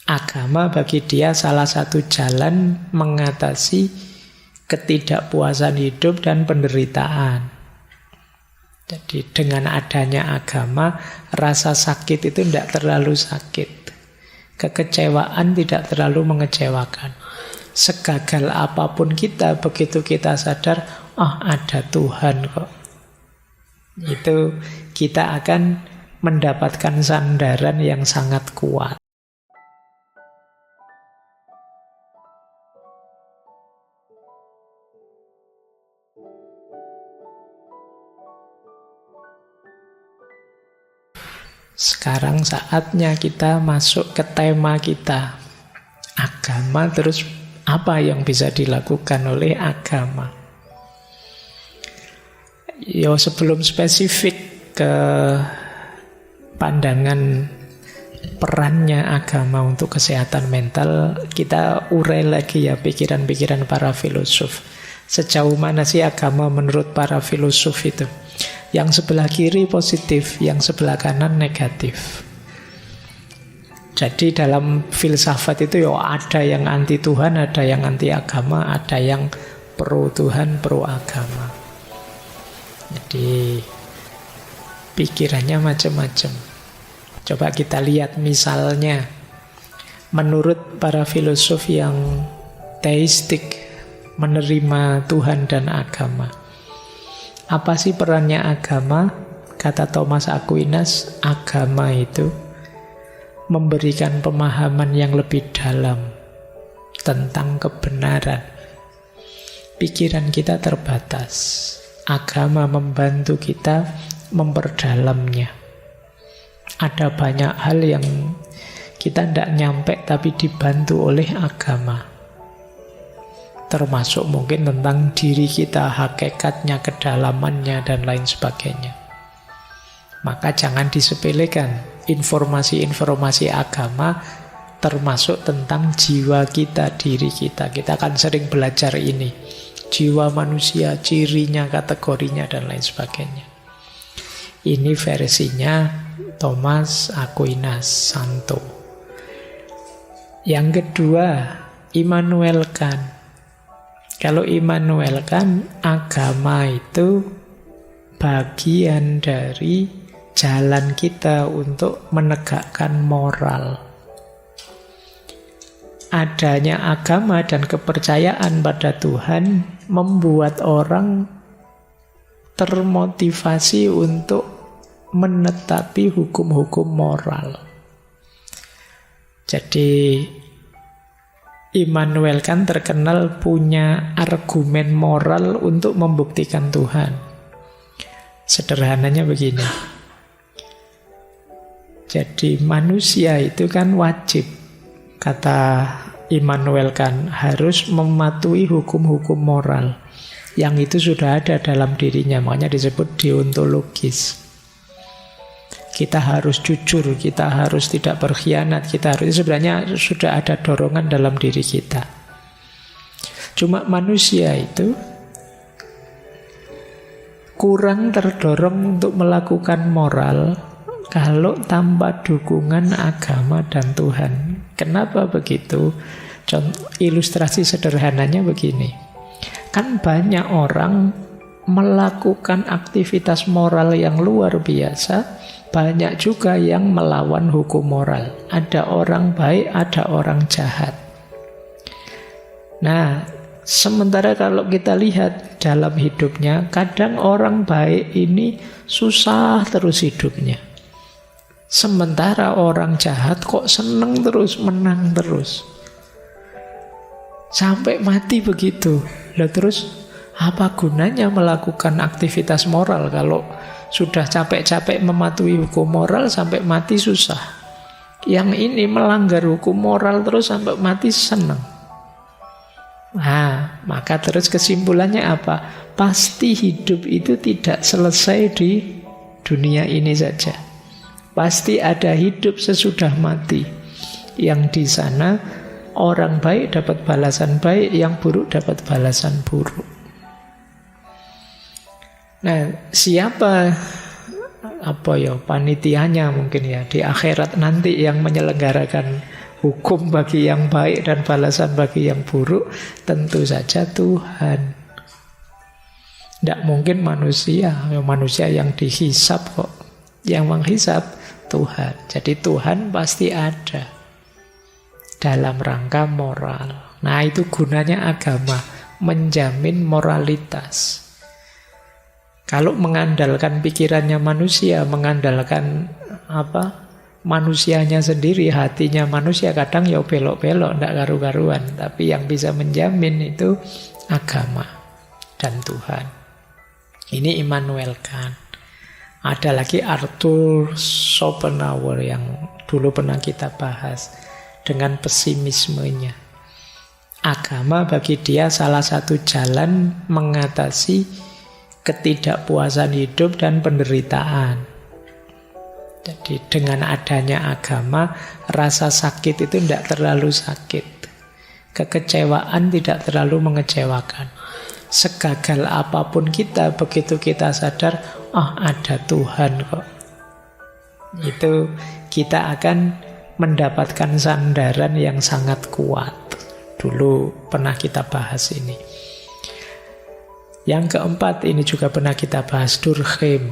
Agama bagi dia salah satu jalan mengatasi ketidakpuasan hidup dan penderitaan. Jadi dengan adanya agama, rasa sakit itu tidak terlalu sakit. Kekecewaan tidak terlalu mengecewakan. Segagal apapun kita, begitu kita sadar, ada Tuhan kok. Itu kita akan mendapatkan sandaran yang sangat kuat. Sekarang saatnya kita masuk ke tema kita. Agama, terus apa yang bisa dilakukan oleh agama? Sebelum spesifik ke pandangan perannya agama untuk kesehatan mental, kita urai lagi ya pikiran-pikiran para filosof. Sejauh mana sih agama menurut para filosof itu? Yang sebelah kiri positif, yang sebelah kanan negatif. Jadi dalam filsafat itu ada yang anti Tuhan, ada yang anti agama, ada yang pro Tuhan, pro agama. Jadi pikirannya macam-macam. Coba kita lihat misalnya, menurut para filosof yang teistik, menerima Tuhan dan agama. Apa sih perannya agama? Kata Thomas Aquinas, agama itu memberikan pemahaman yang lebih dalam tentang kebenaran. Pikiran kita terbatas. Agama membantu kita memperdalamnya. Ada banyak hal yang kita tidak nyampe tapi dibantu oleh agama. Termasuk mungkin tentang diri kita, hakikatnya, kedalamannya, dan lain sebagainya. Maka jangan disepelekan informasi-informasi agama, termasuk tentang jiwa kita, diri kita. Kita akan sering belajar ini. Jiwa manusia, cirinya, kategorinya, dan lain sebagainya. Ini versinya Thomas Aquinas, Santo. Yang kedua, Immanuel Kant. Kalau Immanuel Kant, agama itu bagian dari jalan kita untuk menegakkan moral. Adanya agama dan kepercayaan pada Tuhan membuat orang termotivasi untuk menetapi hukum-hukum moral. Jadi Immanuel Kant terkenal punya argumen moral untuk membuktikan Tuhan. Sederhananya begini. Jadi manusia itu kan wajib, kata Immanuel Kant, harus mematuhi hukum-hukum moral. Yang itu sudah ada dalam dirinya, makanya disebut deontologis. Kita harus jujur, kita harus tidak berkhianat, kita harus, sebenarnya sudah ada dorongan dalam diri kita. Cuma manusia itu kurang terdorong untuk melakukan moral kalau tanpa dukungan agama dan Tuhan. Kenapa begitu? Ilustrasi sederhananya begini. Kan banyak orang melakukan aktivitas moral yang luar biasa, banyak juga yang melawan hukum moral. Ada orang baik, ada orang jahat. Nah, sementara kalau kita lihat dalam hidupnya, kadang orang baik ini susah terus hidupnya. Sementara orang jahat kok seneng terus, menang terus. Sampai mati begitu. Lah terus apa gunanya melakukan aktivitas moral kalau sudah capek-capek mematuhi hukum moral sampai mati susah. Yang ini melanggar hukum moral terus sampai mati senang. Nah, maka terus kesimpulannya apa? Pasti hidup itu tidak selesai di dunia ini saja. Pasti ada hidup sesudah mati. Yang di sana orang baik dapat balasan baik, yang buruk dapat balasan buruk. Nah, siapa panitianya mungkin ya di akhirat nanti yang menyelenggarakan hukum bagi yang baik dan balasan bagi yang buruk? Tentu saja Tuhan. Tidak mungkin manusia. Manusia yang dihisap kok. Yang menghisap Tuhan. Jadi Tuhan pasti ada dalam rangka moral. Nah, itu gunanya agama, menjamin moralitas. Kalau mengandalkan pikirannya manusia, mengandalkan manusianya sendiri, hatinya manusia, kadang ya belok-belok, tidak karu-karuan. Tapi yang bisa menjamin itu agama dan Tuhan. Ini Immanuel Kant. Ada lagi Arthur Schopenhauer yang dulu pernah kita bahas dengan pesimismenya. Agama bagi dia salah satu jalan mengatasi ketidakpuasan hidup dan penderitaan. Jadi dengan adanya agama, rasa sakit itu tidak terlalu sakit. Kekecewaan tidak terlalu mengecewakan. Segagal apapun kita, begitu kita sadar, ada Tuhan kok. Itu kita akan mendapatkan sandaran yang sangat kuat. Dulu pernah kita bahas ini. Yang keempat, ini juga pernah kita bahas, Durkheim.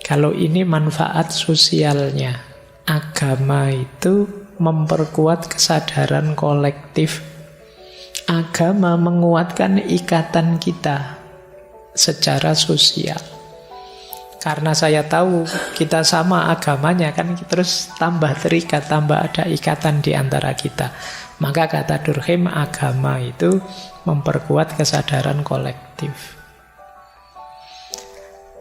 Kalau ini manfaat sosialnya. Agama itu memperkuat kesadaran kolektif. Agama menguatkan ikatan kita secara sosial. Karena saya tahu kita sama agamanya, kan terus tambah terikat, tambah ada ikatan di antara kita. Maka kata Durkheim, agama itu memperkuat kesadaran kolektif.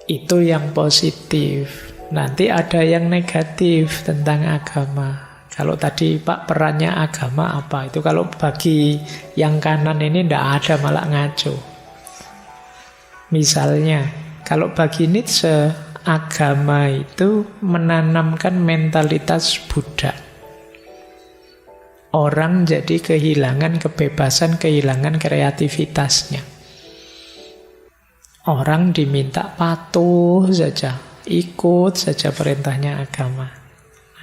Itu yang positif. Nanti ada yang negatif tentang agama. Kalau tadi Pak perannya agama apa? Itu kalau bagi yang kanan ini tidak ada, malah ngaco. Misalnya, kalau bagi Nietzsche, agama itu menanamkan mentalitas budak. Orang jadi kehilangan kebebasan, kehilangan kreativitasnya. Orang diminta patuh saja, ikut saja perintahnya agama.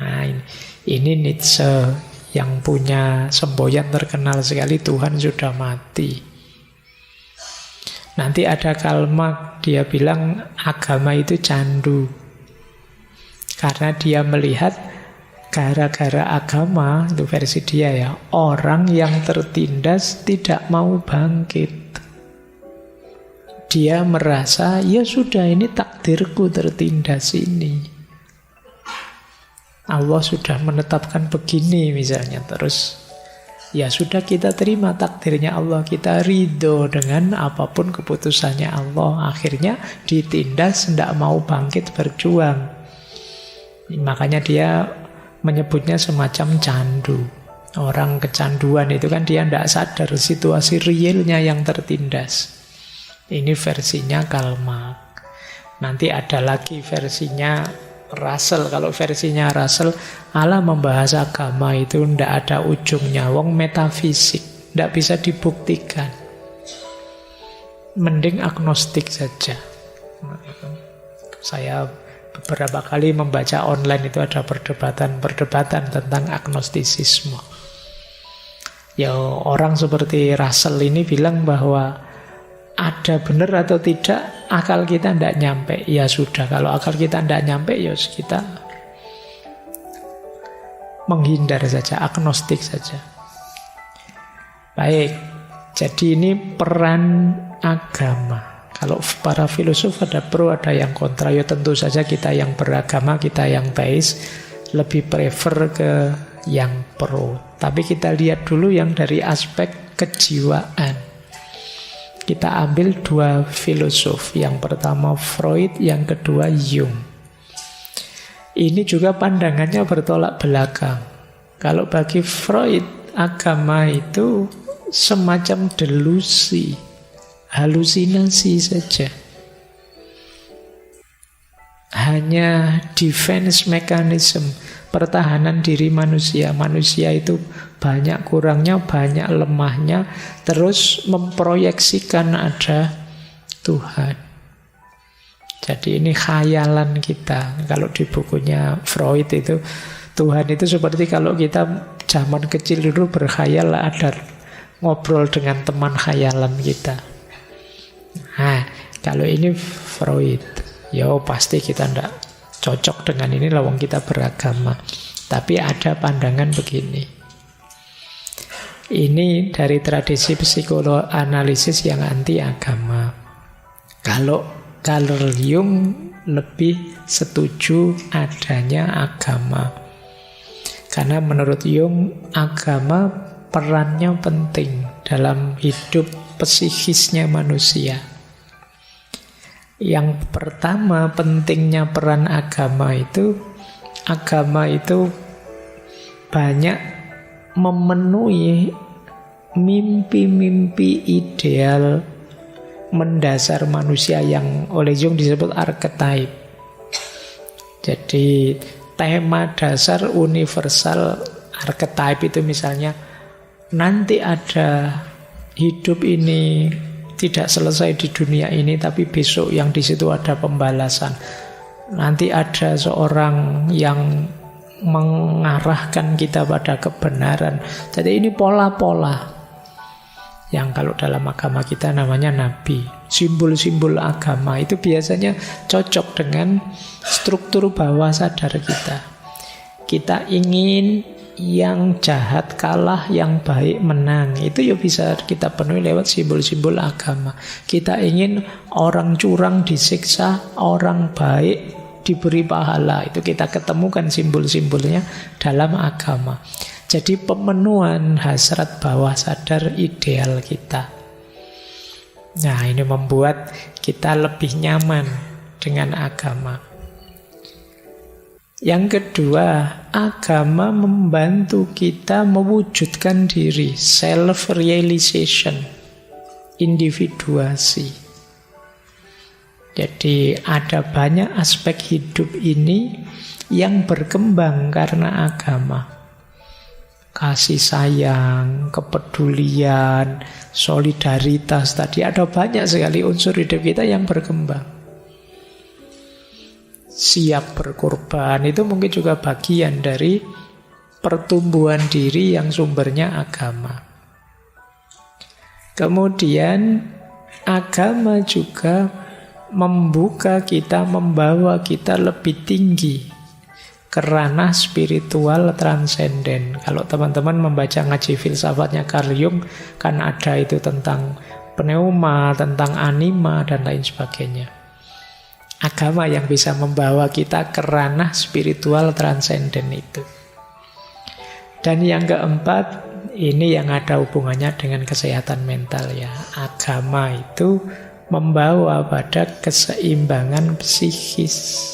Nah, ini Nietzsche yang punya semboyan terkenal sekali, Tuhan sudah mati. Nanti ada Karl Marx, dia bilang agama itu candu. Karena dia melihat gara-gara agama, itu versi dia ya, orang yang tertindas tidak mau bangkit. Dia merasa, ya sudah, ini takdirku tertindas ini. Allah sudah menetapkan begini misalnya, terus ya sudah kita terima takdirnya Allah, kita ridho dengan apapun keputusannya Allah. Akhirnya ditindas, tidak mau bangkit berjuang. Makanya dia menyebutnya semacam candu. Orang kecanduan itu kan dia tidak sadar situasi realnya yang tertindas. Ini versinya Karl Marx. Nanti ada lagi versinya Russell. Kalau versinya Russell, Allah membahas agama itu tidak ada ujungnya. Wong metafisik, tidak bisa dibuktikan. Mending agnostik saja. Saya beberapa kali membaca online itu ada perdebatan tentang agnostisisme. Ya, orang seperti Russell ini bilang bahwa ada benar atau tidak, akal kita tidak nyampe. Ya sudah, kalau akal kita tidak nyampe, ya kita menghindar saja, agnostik saja. Baik, jadi ini peran agama. Kalau para filosof ada pro, ada yang kontra. Ya tentu saja kita yang beragama, kita yang teis, lebih prefer ke yang pro. Tapi kita lihat dulu yang dari aspek kejiwaan. Kita ambil dua filosof. Yang pertama Freud, yang kedua Jung. Ini juga pandangannya bertolak belakang. Kalau bagi Freud, agama itu semacam delusi, halusinasi saja. Hanya defense mechanism, pertahanan diri manusia. Manusia itu banyak kurangnya, banyak lemahnya, terus memproyeksikan ada Tuhan. Jadi ini khayalan kita. Kalau di bukunya Freud itu, Tuhan itu seperti kalau kita zaman kecil dulu berkhayal ada ngobrol dengan teman khayalan kita. Nah, kalau ini Freud, ya pasti kita ndak cocok dengan ini, lawang kita beragama. Tapi ada pandangan begini. Ini dari tradisi psikoanalisis yang anti agama. Kalau Carl Jung lebih setuju adanya agama. Karena menurut Jung, agama perannya penting dalam hidup psikisnya manusia. Yang pertama, pentingnya peran agama itu banyak memenuhi mimpi-mimpi ideal mendasar manusia yang oleh Jung disebut archetype. Jadi tema dasar universal archetype itu misalnya nanti ada hidup ini tidak selesai di dunia ini, tapi besok yang di situ ada pembalasan. Nanti ada seorang yang mengarahkan kita pada kebenaran. Jadi ini pola-pola yang kalau dalam agama kita namanya nabi. Simbol-simbol agama itu biasanya cocok dengan struktur bawah sadar kita. Kita ingin yang jahat kalah, yang baik menang. Itu ya bisa kita penuhi lewat simbol-simbol agama. Kita ingin orang curang disiksa, orang baik diberi pahala. Itu kita ketemukan simbol-simbolnya dalam agama. Jadi pemenuhan hasrat bawah sadar ideal kita. Nah, ini membuat kita lebih nyaman dengan agama. Yang kedua, agama membantu kita mewujudkan diri, self-realization, individuasi. Jadi ada banyak aspek hidup ini yang berkembang karena agama. Kasih sayang, kepedulian, solidaritas, tadi ada banyak sekali unsur hidup kita yang berkembang. Siap berkorban, itu mungkin juga bagian dari pertumbuhan diri yang sumbernya agama. Kemudian agama juga membuka kita, membawa kita lebih tinggi ke ranah spiritual transenden. Kalau teman-teman membaca ngaji filsafatnya Carl Jung, kan ada itu tentang pneuma, tentang anima, dan lain sebagainya. Agama yang bisa membawa kita ke ranah spiritual transenden itu. Dan yang keempat, ini yang ada hubungannya dengan kesehatan mental ya. Agama itu membawa pada keseimbangan psikis.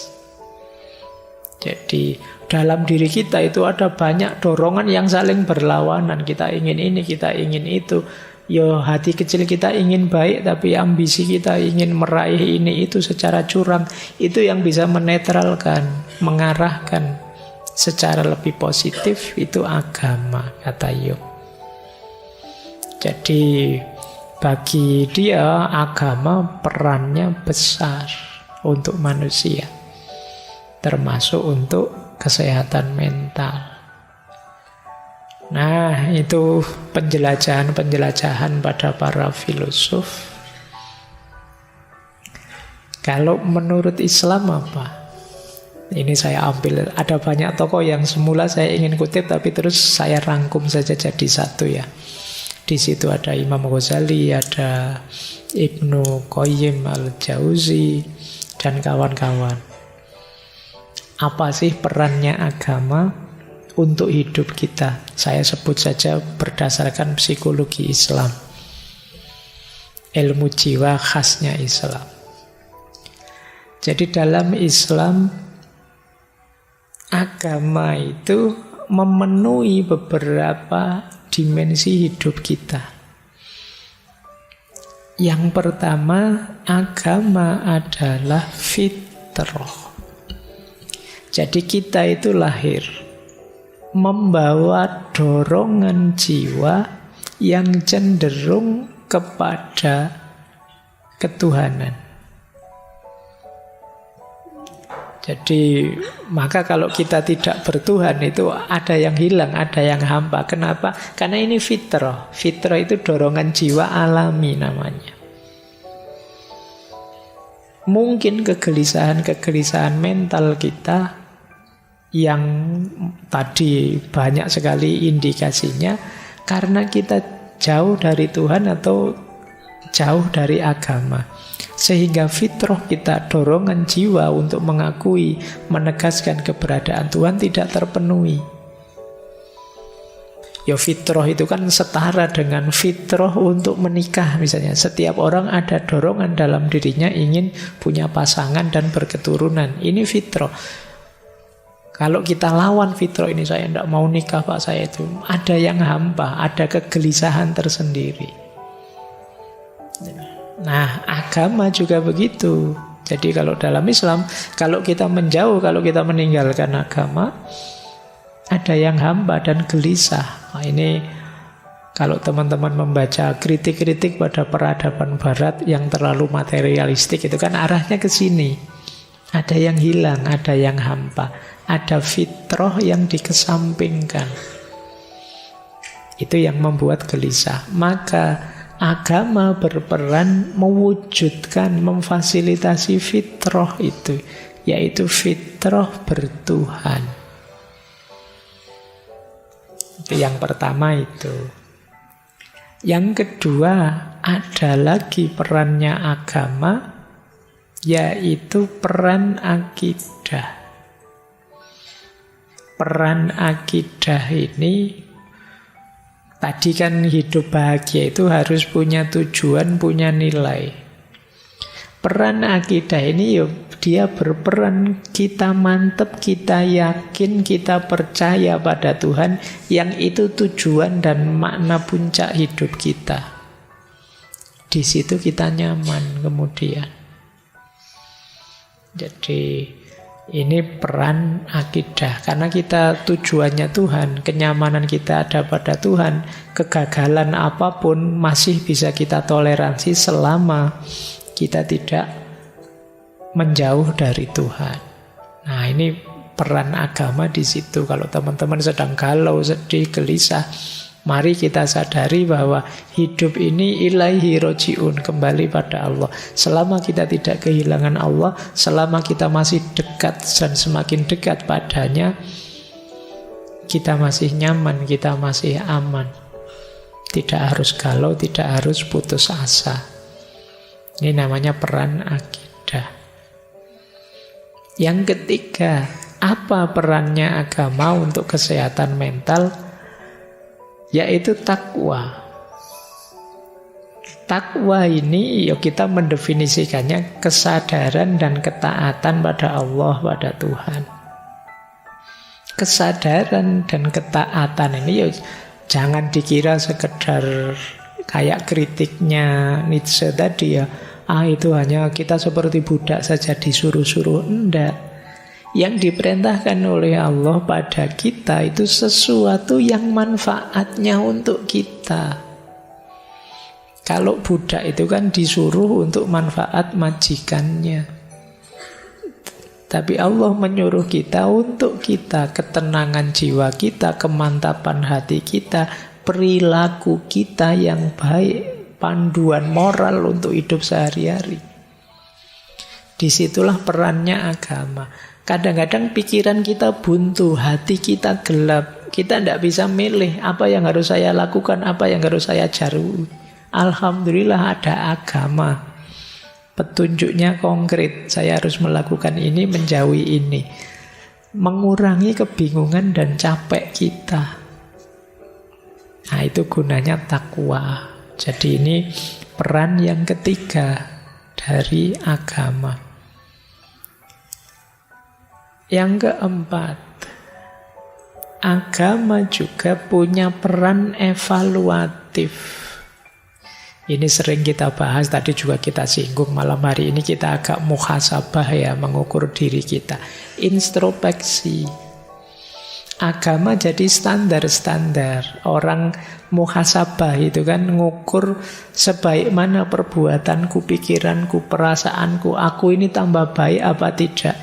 Jadi dalam diri kita itu ada banyak dorongan yang saling berlawanan. Kita ingin ini, kita ingin itu. Yo, hati kecil kita ingin baik, tapi ambisi kita ingin meraih ini itu secara curang. Itu yang bisa menetralkan, mengarahkan secara lebih positif, itu agama, kata Jung. Jadi bagi dia agama perannya besar untuk manusia, termasuk untuk kesehatan mental. Nah, itu penjelajahan-penjelajahan pada para filosof. Kalau menurut Islam apa? Ini saya ambil, ada banyak tokoh yang semula saya ingin kutip, tapi terus saya rangkum saja jadi satu ya. Di situ ada Imam Ghazali, ada Ibnu Qayyim al-Jauzi, dan kawan-kawan. Apa sih perannya agama untuk hidup kita? Saya sebut saja berdasarkan psikologi Islam, ilmu jiwa khasnya Islam. Jadi dalam Islam, agama itu memenuhi beberapa dimensi hidup kita. Yang pertama, agama adalah fitrah. Jadi kita itu lahir membawa dorongan jiwa yang cenderung kepada ketuhanan. Jadi maka kalau kita tidak bertuhan itu ada yang hilang, ada yang hampa. Kenapa? Karena ini fitrah. Fitrah itu dorongan jiwa alami namanya. Mungkin kegelisahan-kegelisahan mental kita yang tadi banyak sekali indikasinya karena kita jauh dari Tuhan atau jauh dari agama. Sehingga fitrah kita, dorongan jiwa untuk mengakui, menegaskan keberadaan Tuhan tidak terpenuhi. Ya fitrah itu kan setara dengan fitrah untuk menikah misalnya. Setiap orang ada dorongan dalam dirinya ingin punya pasangan dan berketurunan. Ini fitrah. Kalau kita lawan fitrah ini, saya tidak mau nikah Pak, saya itu ada yang hampa, ada kegelisahan tersendiri. Nah, agama juga begitu. Jadi kalau dalam Islam, kalau kita menjauh, kalau kita meninggalkan agama, ada yang hampa dan gelisah. Nah, ini kalau teman-teman membaca kritik-kritik pada peradaban barat yang terlalu materialistik, itu kan arahnya ke sini. Ada yang hilang, ada yang hampa. Ada fitrah yang dikesampingkan. Itu yang membuat gelisah. Maka agama berperan mewujudkan, memfasilitasi fitrah itu, yaitu fitrah bertuhan. Itu yang pertama itu. Yang kedua, ada lagi perannya agama, yaitu peran akidah. Peran akidah ini, tadi kan hidup bahagia itu harus punya tujuan, punya nilai. Peran akidah ini dia berperan, kita mantep, kita yakin, kita percaya pada Tuhan, yang itu tujuan dan makna puncak hidup kita. Di situ kita nyaman kemudian. Jadi ini peran akidah. Karena kita tujuannya Tuhan, kenyamanan kita ada pada Tuhan, kegagalan apapun masih bisa kita toleransi selama kita tidak menjauh dari Tuhan. Nah, ini peran agama di situ. Kalau teman-teman sedang galau, sedih, gelisah, mari kita sadari bahwa hidup ini ilaihi roji'un, kembali pada Allah. Selama kita tidak kehilangan Allah, selama kita masih dekat dan semakin dekat padanya, kita masih nyaman, kita masih aman. Tidak harus galau, tidak harus putus asa. Ini namanya peran akidah. Yang ketiga, apa perannya agama untuk kesehatan mental? Yaitu takwa. Takwa ini kita mendefinisikannya kesadaran dan ketaatan pada Allah, pada Tuhan. Kesadaran dan ketaatan ini jangan dikira sekedar kayak kritiknya Nietzsche tadi ya. Itu hanya kita seperti budak saja disuruh-suruh. Enggak. Yang diperintahkan oleh Allah pada kita itu sesuatu yang manfaatnya untuk kita. Kalau budak itu kan disuruh untuk manfaat majikannya. Tapi Allah menyuruh kita untuk kita, ketenangan jiwa kita, kemantapan hati kita, perilaku kita yang baik, panduan moral untuk hidup sehari-hari. Disitulah perannya agama. Kadang-kadang pikiran kita buntu, hati kita gelap. Kita tidak bisa milih apa yang harus saya lakukan, apa yang harus saya jauhi. Alhamdulillah ada agama. Petunjuknya konkret. Saya harus melakukan ini, menjauhi ini. Mengurangi kebingungan dan capek kita. Nah, itu gunanya takwa. Jadi ini peran yang ketiga dari agama. Yang keempat, agama juga punya peran evaluatif. Ini sering kita bahas, tadi juga kita singgung, malam hari ini kita agak muhasabah ya, mengukur diri kita. Introspeksi. Agama jadi standar-standar. Orang muhasabah itu kan ngukur sebaik mana perbuatanku, pikiranku, perasaanku. Aku ini tambah baik apa tidak?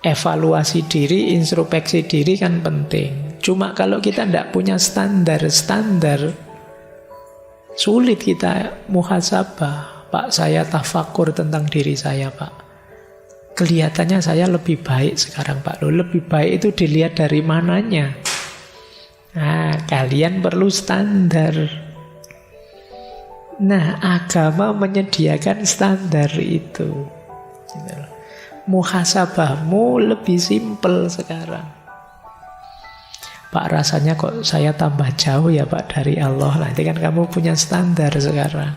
Evaluasi diri, introspeksi diri kan penting. Cuma kalau kita tidak punya standar, sulit kita muhasabah. Pak, saya tafakur tentang diri saya, Pak. Kelihatannya saya lebih baik sekarang, Pak. Loh, lebih baik itu dilihat dari mananya. Nah, kalian perlu standar. Nah, agama menyediakan standar itu. Muhasabahmu lebih simpel sekarang. Pak, rasanya kok saya tambah jauh ya Pak dari Allah. Nanti kan kamu punya standar sekarang.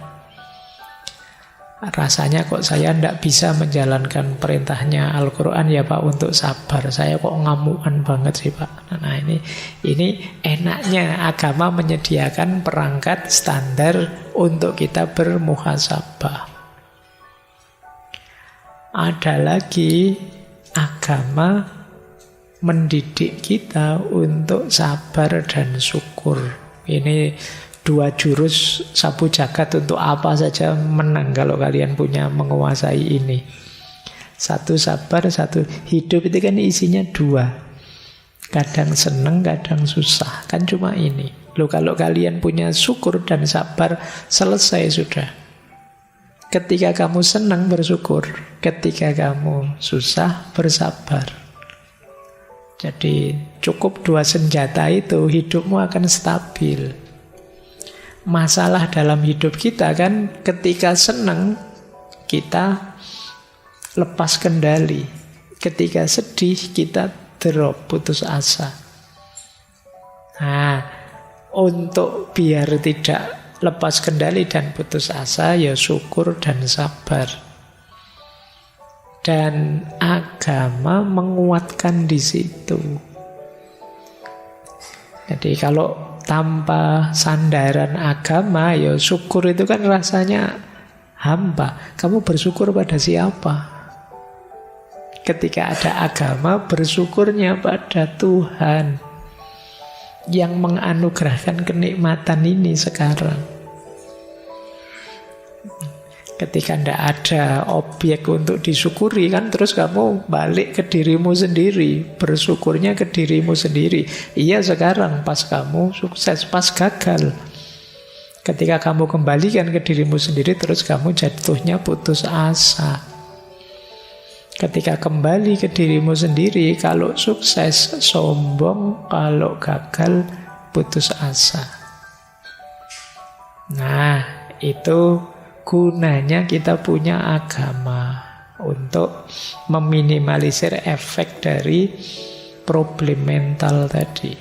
Rasanya kok saya tidak bisa menjalankan perintahnya Al-Quran ya Pak untuk sabar. Saya kok ngamukan banget sih Pak. Nah ini enaknya agama menyediakan perangkat standar untuk kita bermuhasabah. Ada lagi, agama mendidik kita untuk sabar dan syukur. Ini 2 jurus sapu jagat untuk apa saja menang kalau kalian punya menguasai ini. 1 sabar, 1 hidup itu kan isinya 2. Kadang senang, kadang susah. Kan cuma ini. Loh, kalau kalian punya syukur dan sabar, selesai sudah. Ketika kamu senang bersyukur, ketika kamu susah bersabar. Jadi cukup 2 senjata itu, hidupmu akan stabil. Masalah dalam hidup kita kan ketika senang kita lepas kendali. Ketika sedih kita drop, putus asa. Nah, untuk biar tidak lepas kendali dan putus asa, ya syukur dan sabar. Dan agama menguatkan di situ. Jadi kalau tanpa sandaran agama, ya syukur itu kan rasanya hampa. Kamu bersyukur pada siapa? Ketika ada agama, bersyukurnya pada Tuhan yang menganugerahkan kenikmatan ini sekarang. Ketika tidak ada objek untuk disyukuri kan, terus kamu balik ke dirimu sendiri, bersyukurnya ke dirimu sendiri. Iya, sekarang pas kamu sukses, pas gagal, ketika kamu kembalikan ke dirimu sendiri, terus kamu jatuhnya putus asa. Ketika kembali ke dirimu sendiri, kalau sukses sombong, kalau gagal putus asa. Nah, itu gunanya kita punya agama untuk meminimalisir efek dari problem mental tadi.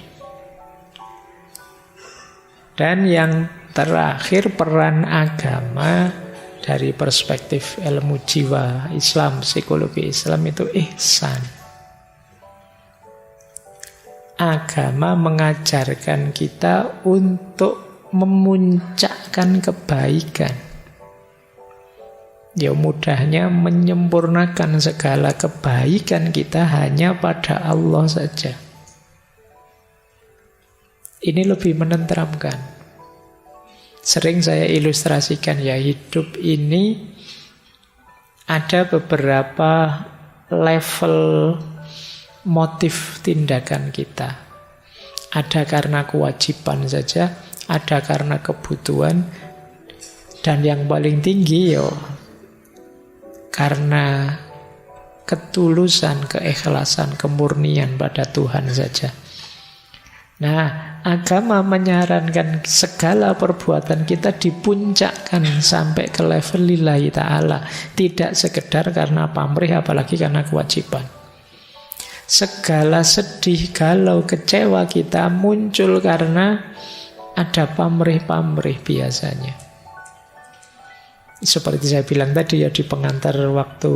Dan yang terakhir, peran agama dari perspektif ilmu jiwa Islam, psikologi Islam itu ihsan. Agama mengajarkan kita untuk memuncakkan kebaikan. Ya mudahnya menyempurnakan segala kebaikan kita hanya pada Allah saja. Ini lebih menenteramkan. Sering saya ilustrasikan ya, hidup ini ada beberapa level motif tindakan kita. Ada karena kewajiban saja, ada karena kebutuhan, dan yang paling tinggi ya karena ketulusan, keikhlasan, kemurnian pada Tuhan saja. Nah, agama menyarankan segala perbuatan kita dipuncakkan sampai ke level lillahi ta'ala. Tidak sekedar karena pamrih, apalagi karena kewajiban. Segala sedih, galau, kecewa kita muncul karena ada pamrih-pamrih biasanya. Seperti saya bilang tadi ya di pengantar waktu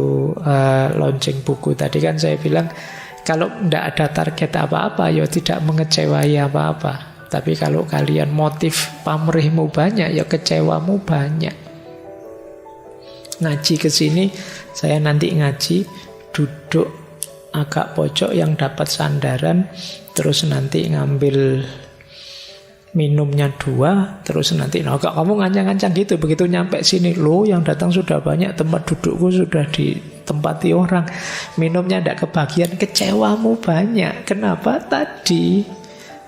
launching buku tadi kan saya bilang, kalau tidak ada target apa-apa ya tidak mengecewai apa-apa. Tapi kalau kalian motif pamrihmu banyak, ya kecewamu banyak. Ngaji ke sini, saya nanti ngaji duduk agak pojok yang dapat sandaran, terus nanti ngambil minumnya 2, terus nanti kamu ngancang-ngancang gitu, begitu nyampe sini, loh yang datang sudah banyak, tempat dudukku sudah tempati orang, minumnya tidak kebagian, kecewamu banyak. Kenapa? Tadi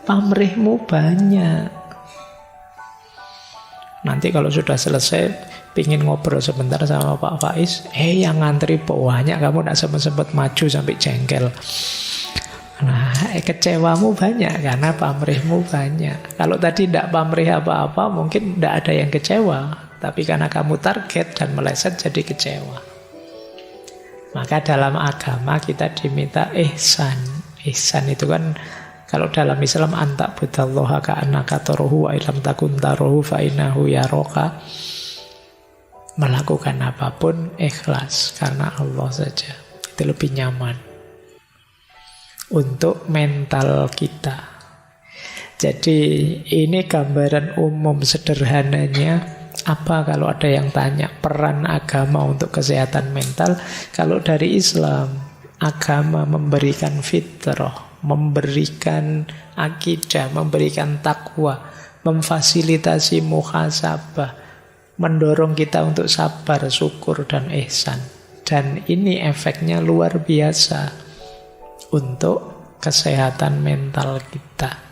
pamrihmu banyak. Nanti kalau sudah selesai, pingin ngobrol sebentar sama Pak Faiz, yang ngantri banyak, kamu tidak sempat maju sampai jengkel. Nah, kecewamu banyak karena pamrihmu banyak. Kalau tadi tidak pamrih apa-apa, mungkin tidak ada yang kecewa. Tapi karena kamu target dan meleset, jadi kecewa. Maka dalam agama kita diminta ihsan. Ihsan itu kan, kalau dalam Islam, anta budallaha ka'annaka tarahu wa illam takun tarahu fa innahu yaraka. Melakukan apapun ikhlas karena Allah saja. Itu lebih nyaman untuk mental kita. Jadi ini gambaran umum sederhananya. Apa kalau ada yang tanya peran agama untuk kesehatan mental? Kalau dari Islam, agama memberikan fitrah, memberikan akidah, memberikan takwa, memfasilitasi muhasabah, mendorong kita untuk sabar, syukur, dan ihsan. Dan ini efeknya luar biasa untuk kesehatan mental kita.